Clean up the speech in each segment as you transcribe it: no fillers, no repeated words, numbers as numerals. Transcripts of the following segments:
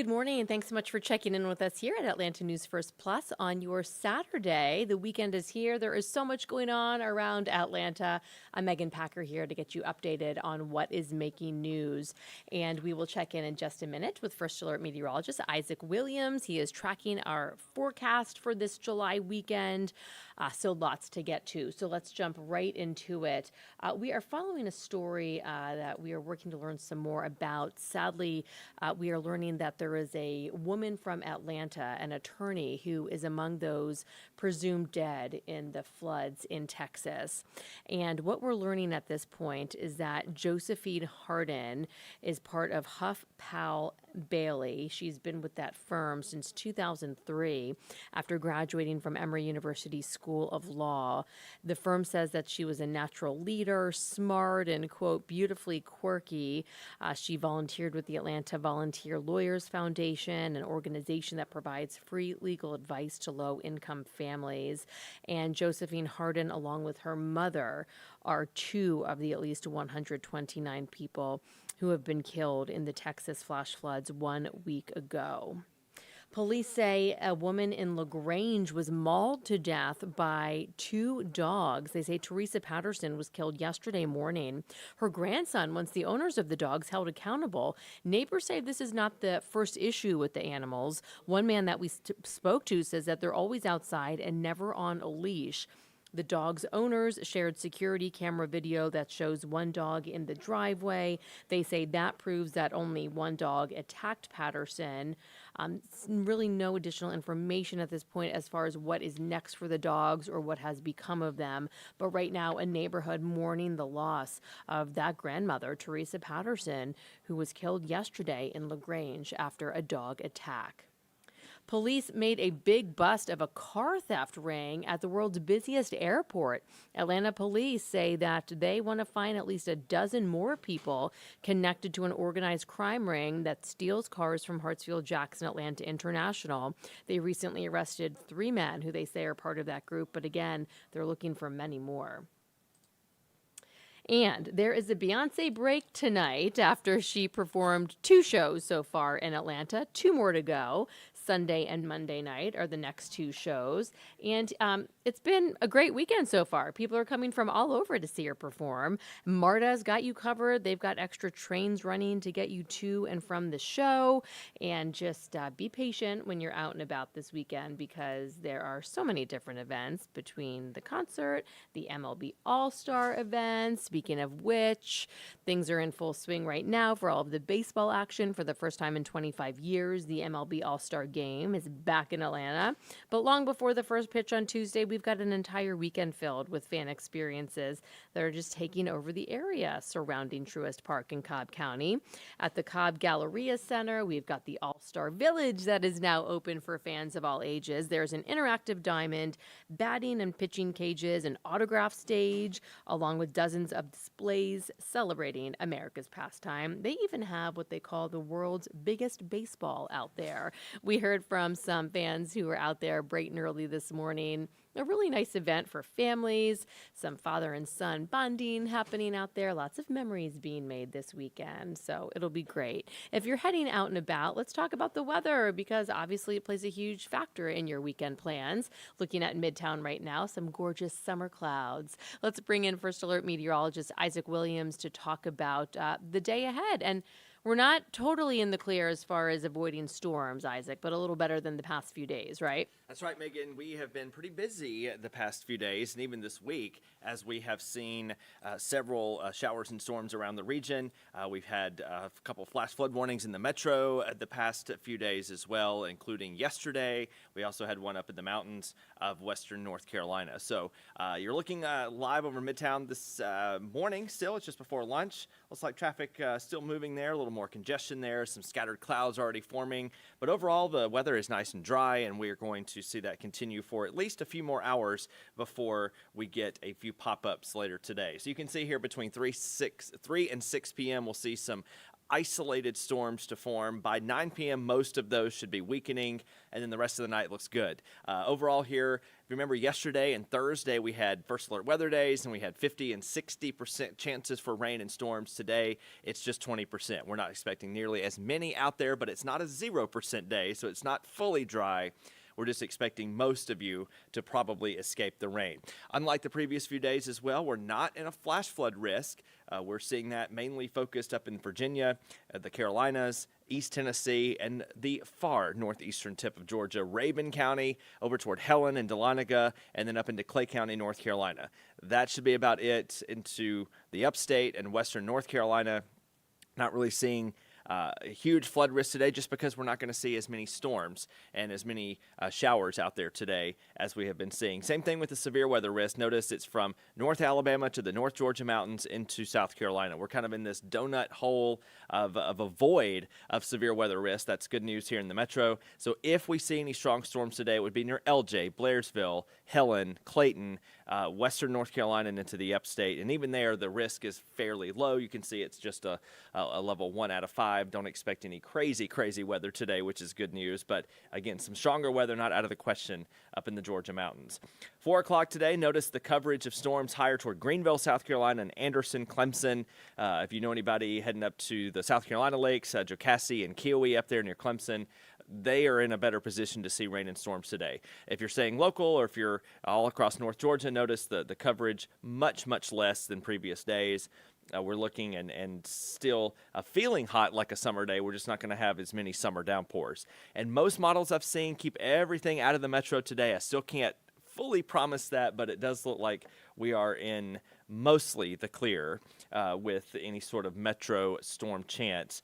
Good morning, and thanks so much for checking in with us here at Atlanta News First Plus on your Saturday. The weekend is here. There is so much going on around Atlanta. I'm Megan Packer here to get you updated on what is making news. And we will check in just a minute with First Alert meteorologist Isaac Williams. He is tracking our forecast for this July weekend. So lots to get to. So let's jump right into it. We are following a story that we are working to learn some more about. Sadly, we are learning that there is a woman from Atlanta, an attorney, who is among those presumed dead in the floods in Texas. And what we're learning at this point is that Josephine Harden is part of Huff Powell Bailey. She's been with that firm since 2003 after graduating from Emory University School of Law. The firm says that she was a natural leader, smart, and, quote, beautifully quirky. She volunteered with the Atlanta Volunteer Lawyers Foundation, an organization that provides free legal advice to low-income families. And Josephine Harden, along with her mother, are two of the at least 129 people who have been killed in the Texas flash floods 1 week ago. Police say a woman in LaGrange was mauled to death by two dogs. They say Teresa Patterson was killed yesterday morning. Her grandson wants the owners of the dogs held accountable. Neighbors say this is not the first issue with the animals. One man that we spoke to says that they're always outside and never on a leash. The dog's owners shared security camera video that shows one dog in the driveway. They say that proves that only one dog attacked Patterson. Really no additional information at this point as far as what is next for the dogs or what has become of them. But right now, a neighborhood mourning the loss of that grandmother, Teresa Patterson, who was killed yesterday in LaGrange after a dog attack. Police made a big bust of a car theft ring at the world's busiest airport. Atlanta police say that they want to find at least a dozen more people connected to an organized crime ring that steals cars from Hartsfield-Jackson Atlanta International. They recently arrested 3 men who they say are part of that group, but again, they're looking for many more. And there is a Beyonce break tonight after she performed 2 shows so far in Atlanta, 2 more to go. Sunday and Monday night are the next 2 shows. And it's been a great weekend so far. People are coming from all over to see her perform. MARTA's got you covered. They've got extra trains running to get you to and from the show. And just be patient when you're out and about this weekend because there are so many different events between the concert, the MLB All-Star events. Speaking of which, things are in full swing right now for all of the baseball action. For the first time in 25 years, the MLB All-Star Game is back in Atlanta. But long before the first pitch on Tuesday, we've got an entire weekend filled with fan experiences that are just taking over the area surrounding Truist Park in Cobb County. At the Cobb Galleria Center, we've got the All-Star Village that is now open for fans of all ages. There's an interactive diamond, batting and pitching cages, an autograph stage, along with dozens of displays celebrating America's pastime. They even have what they call the world's biggest baseball out there. We heard from some fans who were out there bright and early this morning. A really nice event for families, some father and son bonding happening out there, lots of memories being made this weekend, so it'll be great. If you're heading out and about, let's talk about the weather because obviously it plays a huge factor in your weekend plans. Looking at Midtown right now, some gorgeous summer clouds. Let's bring in First Alert meteorologist Isaac Williams to talk about the day ahead. And we're not totally in the clear as far as avoiding storms, Isaac, but a little better than the past few days, right? That's right, Megan. We have been pretty busy the past few days and even this week as we have seen several showers and storms around the region. We've had a couple flash flood warnings in the metro the past few days as well, including yesterday. We also had one up in the mountains of western North Carolina. So you're looking live over Midtown this morning still. It's just before lunch. Looks like traffic still moving there, a little more congestion there, some scattered clouds already forming. But overall, the weather is nice and dry, and we are going to see that continue for at least a few more hours before we get a few pop-ups later today. So you can see here between 3 and 6 p.m. we'll see some isolated storms to form. By 9 p.m., most of those should be weakening, and then the rest of the night looks good. Overall here, if you remember yesterday and Thursday, we had first alert weather days, and we had 50 and 60% chances for rain and storms. Today, it's just 20%. We're not expecting nearly as many out there, but it's not a 0% day, so it's not fully dry. We're just expecting most of you to probably escape the rain. Unlike the previous few days as well, we're not in a flash flood risk. We're seeing that mainly focused up in Virginia, the Carolinas, East Tennessee, and the far northeastern tip of Georgia, Rabun County, over toward Helen and Dahlonega, and then up into Clay County, North Carolina. That should be about it into the upstate and western North Carolina. Not really seeing huge flood risk today, just because we're not going to see as many storms and as many showers out there today as we have been seeing. Same thing with the severe weather risk. Notice it's from North Alabama to the North Georgia mountains into South Carolina. We're kind of in this donut hole of a void of severe weather risk. That's good news here in the metro. So if we see any strong storms today, it would be near LJ, Blairsville, Helen, Clayton, western North Carolina, and into the upstate. And even there, the risk is fairly low. You can see it's just a level 1 out of 5. Don't expect any crazy weather today, which is good news. But again, some stronger weather not out of the question up in the Georgia mountains. 4 o'clock today, notice the coverage of storms higher toward Greenville, South Carolina, and Anderson, Clemson. If you know anybody heading up to the South Carolina lakes, Jocassee and Kiowee up there near Clemson, they are in a better position to see rain and storms today. If you're staying local or if you're all across North Georgia, notice the coverage much less than previous days. We're looking and still feeling hot like a summer day. We're just not going to have as many summer downpours. And most models I've seen keep everything out of the metro today. I still can't fully promise that, but it does look like we are in mostly the clear with any sort of metro storm chance.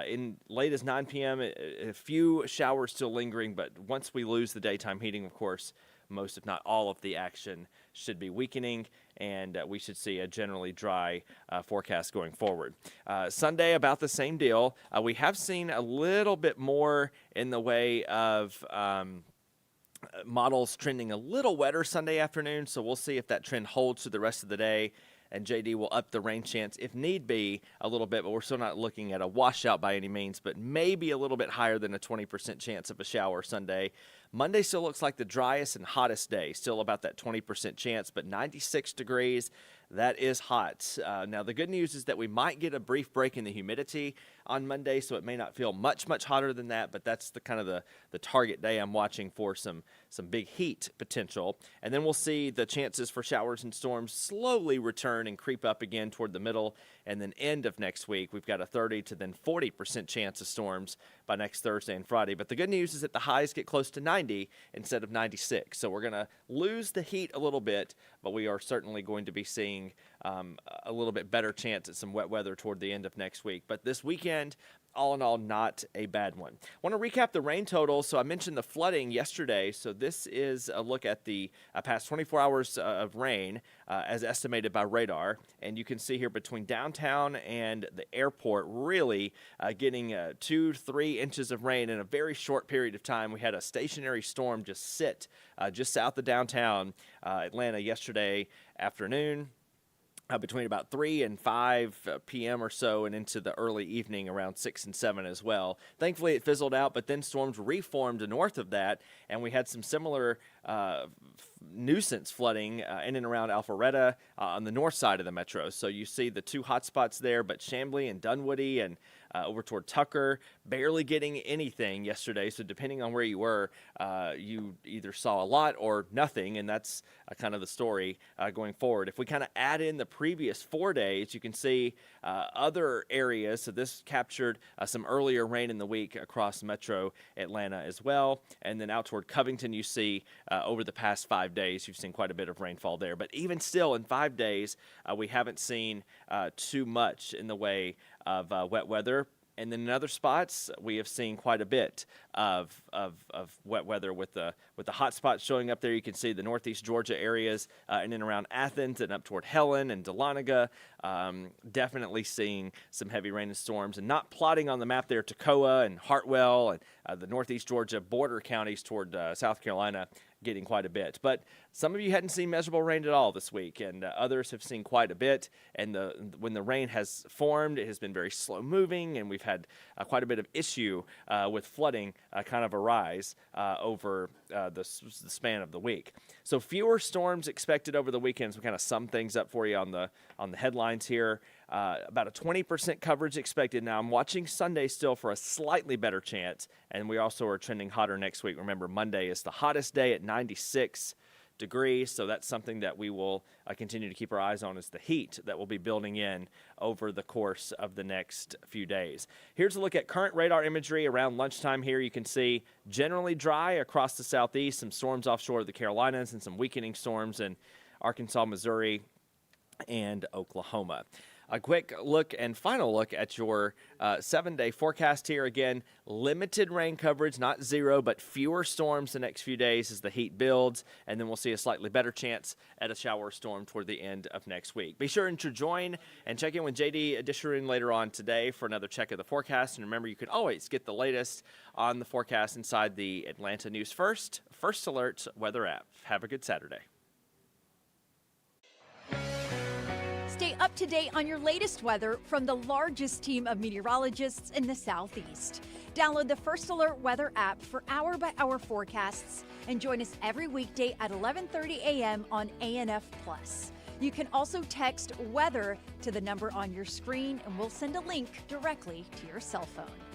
In late as 9 p.m., a few showers still lingering, but once we lose the daytime heating, of course, most if not all of the action should be weakening, and we should see a generally dry forecast going forward. Sunday, about the same deal. We have seen a little bit more in the way of models trending a little wetter Sunday afternoon, so we'll see if that trend holds through the rest of the day. And JD will up the rain chance, if need be, a little bit, but we're still not looking at a washout by any means, but maybe a little bit higher than a 20% chance of a shower Sunday. Monday still looks like the driest and hottest day, still about that 20% chance, but 96 degrees. That is hot. Now, the good news is that we might get a brief break in the humidity on Monday, so it may not feel much hotter than that, but that's the kind of the target day I'm watching for some big heat potential. And then we'll see the chances for showers and storms slowly return and creep up again toward the middle and then end of next week. We've got a 30 to then 40% chance of storms by next Thursday and Friday. But the good news is that the highs get close to 90 instead of 96. So we're going to lose the heat a little bit, but we are certainly going to be seeing a little bit better chance at some wet weather toward the end of next week. But this weekend, all in all, not a bad one. I want to recap the rain totals. So I mentioned the flooding yesterday. So this is a look at the past 24 hours of rain as estimated by radar. And you can see here between downtown and the airport, really getting 2-3 inches of rain in a very short period of time. We had a stationary storm just sit just south of downtown Atlanta yesterday afternoon. Between about 3 and 5 p.m. or so and into the early evening around 6 and 7 as well. Thankfully, it fizzled out, but then storms reformed north of that, and we had some similar nuisance flooding in and around Alpharetta on the north side of the metro. So you see the two hot spots there, but Chamblee and Dunwoody and over toward Tucker, barely getting anything yesterday. So depending on where you were, you either saw a lot or nothing, and that's kind of the story going forward. If we kind of add in the previous 4 days, you can see other areas. So this captured some earlier rain in the week across metro Atlanta as well. And then out toward Covington, you see over the past 5 days, you've seen quite a bit of rainfall there. But even still, in 5 days, we haven't seen too much in the way of wet weather. And then in other spots, we have seen quite a bit of wet weather with the hot spots showing up there. You can see the northeast Georgia areas in and around Athens and up toward Helen and Dahlonega. Definitely seeing some heavy rain and storms, and not plotting on the map there Toccoa and Hartwell and the northeast Georgia border counties toward South Carolina getting quite a bit. But some of you hadn't seen measurable rain at all this week, and others have seen quite a bit. And when the rain has formed, it has been very slow moving, and we've had quite a bit of issue with flooding kind of arise over the span of the week. So fewer storms expected over the weekends. We kind of sum things up for you on the headlines here. About a 20% coverage expected. Now, I'm watching Sunday still for a slightly better chance, and we also are trending hotter next week. Remember, Monday is the hottest day at 96 degrees, so that's something that we will continue to keep our eyes on, is the heat that will be building in over the course of the next few days. Here's a look at current radar imagery around lunchtime here. You can see generally dry across the southeast, some storms offshore of the Carolinas, and some weakening storms in Arkansas, Missouri, and Oklahoma. A quick look and final look at your 7-day forecast here. Again, limited rain coverage, not zero, but fewer storms the next few days as the heat builds, and then we'll see a slightly better chance at a shower or storm toward the end of next week. Be sure to join and check in with JD Disharoon later on today for another check of the forecast. And remember, you can always get the latest on the forecast inside the Atlanta News First Alert weather app. Have a good Saturday. Stay up to date on your latest weather from the largest team of meteorologists in the Southeast. Download the First Alert weather app for hour-by-hour forecasts and join us every weekday at 11:30 a.m. on ANF+. You can also text weather to the number on your screen, and we'll send a link directly to your cell phone.